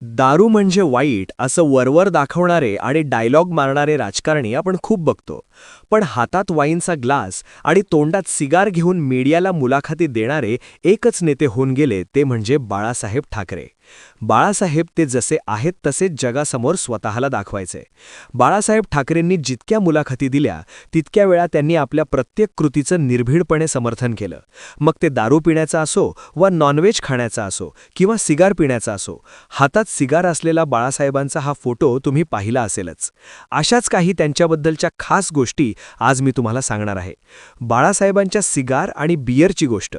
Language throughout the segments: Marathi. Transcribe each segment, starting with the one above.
दारू म्हणजे वाईट असं वरवर दाखवणारे आणि डायलॉग मारणारे राजकारणी आपण खूप बघतो. पण हातात वाईनचा ग्लास आणि तोंडात सिगार घेऊन मीडियाला मुलाखती देणारे एकच नेते होऊन गेले, ते म्हणजे बाळासाहेब ठाकरे. बाळासाहेब ते जसे आहेत तसेच जगासमोर स्वतःला दाखवायचे. बाळासाहेब ठाकरेंनी जितक्या मुलाखती दिल्या तितक्या वेळा त्यांनी आपल्या प्रत्येक कृतीचं निर्भीडपणे समर्थन केलं. मग ते दारू पिण्याचा असो वा नॉनव्हेज खाण्याचा असो किंवा सिगार पिण्याचा असो, हातात सिगार असलेला बाळासाहेबांचा हा फोटो तुम्ही पाहिला असेलच. अशाच काही त्यांच्याबद्दलच्या खास गोष्टी आज मी तुम्हाला सांगणार आहे. बाळासाहेबांच्या सिगार आणि बियरची गोष्ट.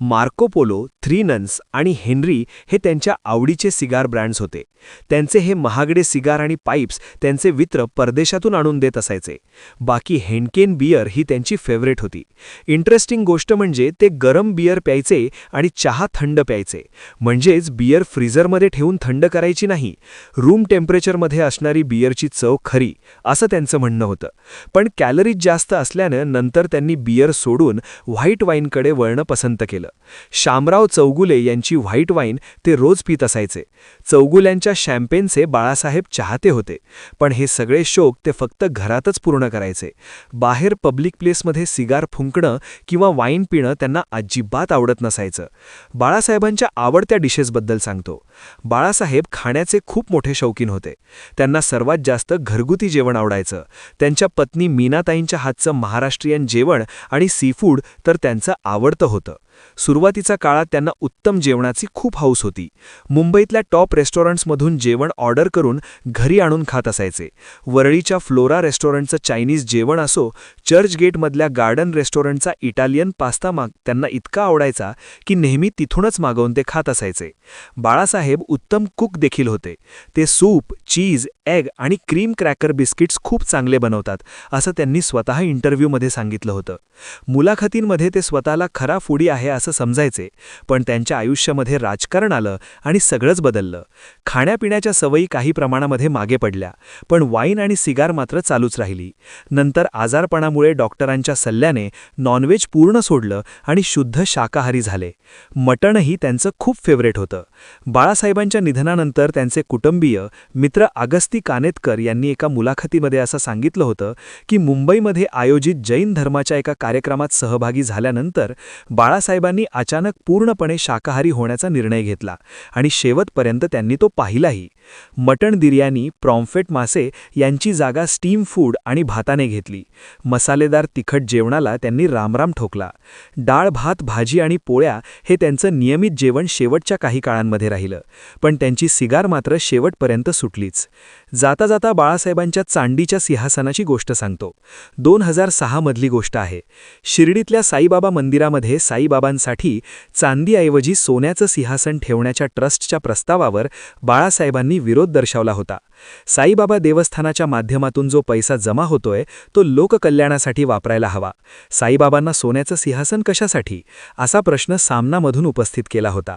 मार्को पोलो, थ्री नन्स आणि हेनरी हे त्यांच्या आवडीचे सिगार ब्रँड्स होते. त्यांचे हे महागडे सिगार आणि पाईप्स त्यांचे मित्र परदेशातून आणून देत असायचे. बाकी हेनकेन बियर ही त्यांची फेवरेट होती. इंटरेस्टिंग गोष्ट म्हणजे ते गरम बियर प्यायचे आणि चहा थंड प्यायचे. म्हणजेच बियर फ्रीझरमध्ये ठेवून थंड करायची नाही, रूम टेम्परेचरमध्ये असणारी बियरची चव खरी, असं त्यांचं म्हणणं होतं. पण कॅलरीज जास्त असल्यानं नंतर त्यांनी बियर सोडून व्हाईट वाईनकडे वळणं पसंत केलं. शामराव चौगुले यांची व्हाईट वाईन ते रोज पित असायचे. चौगुल्यांच्या शॅम्पेनचे बाळासाहेब चाहते होते. पण हे सगळे शौक ते फक्त घरातच पूर्ण करायचे. बाहेर पब्लिक प्लेसमध्ये सिगार फुंकणं किंवा वाईन पिणं त्यांना अजिबात आवडत नसायचं. बाळासाहेबांच्या आवडत्या डिशेसबद्दल सांगतो. बाळासाहेब खाण्याचे खूप मोठे शौकीन होते. त्यांना सर्वात जास्त घरगुती जेवण आवडायचं. त्यांच्या पत्नी मीनाताईंच्या हातचं महाराष्ट्रीयन जेवण आणि सीफूड तर त्यांचं आवडतं होतं. सुरुवातीच्या काळात त्यांना उत्तम जेवणाची खूप हौस होती. मुंबईतल्या टॉप रेस्टॉरंट्समधून जेवण ऑर्डर करून घरी आणून खात असायचे. वरळीच्या फ्लोरा रेस्टॉरंटचं चायनीज जेवण असो, चर्चगेटमधल्या गार्डन रेस्टॉरंटचा इटालियन पास्ता त्यांना इतका आवडायचा की नेहमी तिथूनच मागवून ते खात असायचे. बाळासाहेब उत्तम कुक देखील होते. ते सूप, चीज, एग आणि क्रीम क्रॅकर बिस्किट्स खूप चांगले बनवतात, असं त्यांनी स्वतः इंटरव्ह्यूमध्ये सांगितलं होतं. मुलाखतींमध्ये ते स्वतःला खरा फूडी आहे असं समजायचे. पण त्यांच्या आयुष्यामध्ये राजकारण आलं आणि सगळंच बदललं. खाण्यापिण्याच्या सवयी काही प्रमाणामध्ये मागे पडल्या, पण वाईन आणि सिगार मात्र चालूच राहिली. नंतर आजारपणामुळे डॉक्टरांच्या सल्ल्याने नॉनव्हेज पूर्ण सोडलं आणि शुद्ध शाकाहारी झाले. मटणही त्यांचं खूप फेवरेट होतं. बाळासाहेबांच्या निधनानंतर त्यांचे कुटुंबीय मित्र अगस्ती कानेटकर यांनी एका मुलाखतीमध्ये असं सांगितलं होतं की मुंबईमध्ये आयोजित जैन धर्माच्या एका कार्यक्रमात सहभागी झाल्यानंतर बाळासाहेबांनी अचानक पूर्णपणे शाकाहारी होण्याचा निर्णय घेतला आणि शेवटपर्यंत त्यांनी तो पाहिलाही. मटण बिर्याणी, प्रॉम्फ्रेट मासे यांची जागा स्टीम फूड आणि भाताने घेतली. मसालेदार तिखट जेवणाला त्यांनी रामराम ठोकला. डाळ भात, भाजी आणि पोळ्या हे त्यांचं नियमित जेवण शेवटच्या काही काळांमध्ये राहिलं. पण त्यांची सिगार मात्र शेवटपर्यंत सुटलीच. जाता जाता बाळासाहेबांच्या चांदीच्या सिंहासनाची गोष्ट सांगतो. 2006 मधली गोष्ट आहे. शिर्डीतल्या साईबाबा मंदिरामध्ये साईबाबांसाठी चांदीऐवजी सोन्याचं सिंहासन ठेवण्याच्या ट्रस्टच्या प्रस्तावावर बाळासाहेबांनी विरोध दर्शवला होता. साईबाबा देवस्थानाच्या माध्यमातून जो पैसा जमा होतोय तो लोककल्याणासाठी वापरायला हवा. साईबाबांना सोन्याचं सिंहासन कशासाठी, असा प्रश्न सामनामधून उपस्थित केला होता.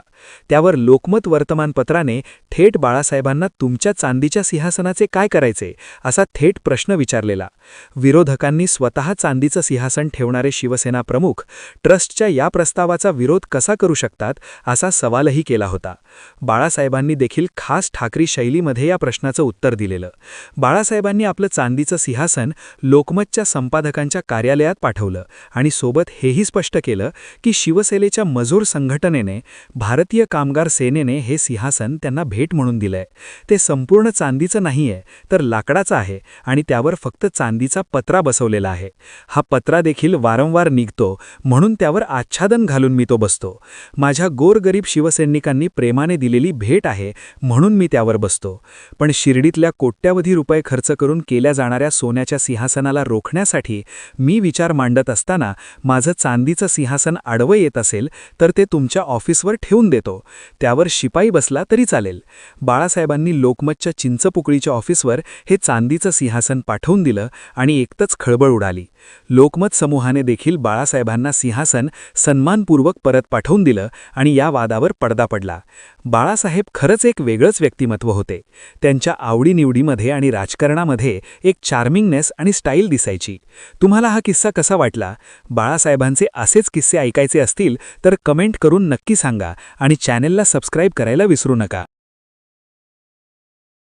त्यावर लोकमत वर्तमानपत्राने थेट बाळासाहेबांना तुमच्या चांदीच्या सिंहासनाचे काय करायचे, असा थेट प्रश्न विचारलेला. विरोधकांनी स्वतः चांदीचं सिंहासन ठेवणारे शिवसेना प्रमुख ट्रस्टच्या या प्रस्तावाचा विरोध कसा करू शकतात, असा सवालही केला होता. बाळासाहेबांनी देखील खास ठाकरी शैलीमध्ये या प्रश्नाचं उत्तर दिलेलं. बाळासाहेबांनी आपलं चांदीचं सिंहासन लोकमतच्या संपादकांच्या कार्यालयात पाठवलं आणि सोबत हेही स्पष्ट केलं की शिवसेनेच्या मजूर संघटनेने, भारतीय कामगार सेनेने हे सिंहासन त्यांना भेट म्हणून दिलंय. ते संपूर्ण चांदीचं नाहीये तर लाकडाचं आहे आणि त्यावर फक्त चांदीचा पत्रा बसवलेला आहे. हा पत्रा देखील वारंवार निघतो म्हणून त्यावर आच्छादन घालून मी तो बसतो. माझ्या गोरगरीब शिवसैनिकांनी प्रेमाने दिलेली भेट आहे म्हणून मी त्यावर बसतो. पण शिर्डीतल्या कोट्यावधी रुपये खर्च करून केल्या जाणाऱ्या सोन्याच्या सिंहासनाला रोखण्यासाठी मी विचार मांडत असताना माझं चांदीचं सिंहासन आडवं येत असेल तर ते तुमच्या ऑफिसवर ठेवून देतो. त्यावर शिपाई बसला तरी चालेल. बाळासाहेबांनी लोकमतच्या चिंचपोकळीच्या ऑफिसवर हे चांदीचं सिंहासन पाठवून दिलं आणि एकतच खळबळ उडाली. लोकमत समूहाने देखील बाळासाहेबांना सिंहासन सन्मानपूर्वक परत पाठवून दिलं आणि या वादावर पडदा पडला. बाळासाहेब खरंच एक वेगळंच व्यक्तिमत्व होते. त्यांच्या आवडीनिवडीमध्ये आणि राजकारणामध्ये एक चार्मिंगनेस आणि स्टाईल दिसायची. तुम्हाला हा किस्सा कसा वाटला? बाळासाहेबांचे असेच किस्से ऐकायचे असतील तर कमेंट करून नक्की सांगा आणि चॅनेलला सबस्क्राईब करायला विसरू नका.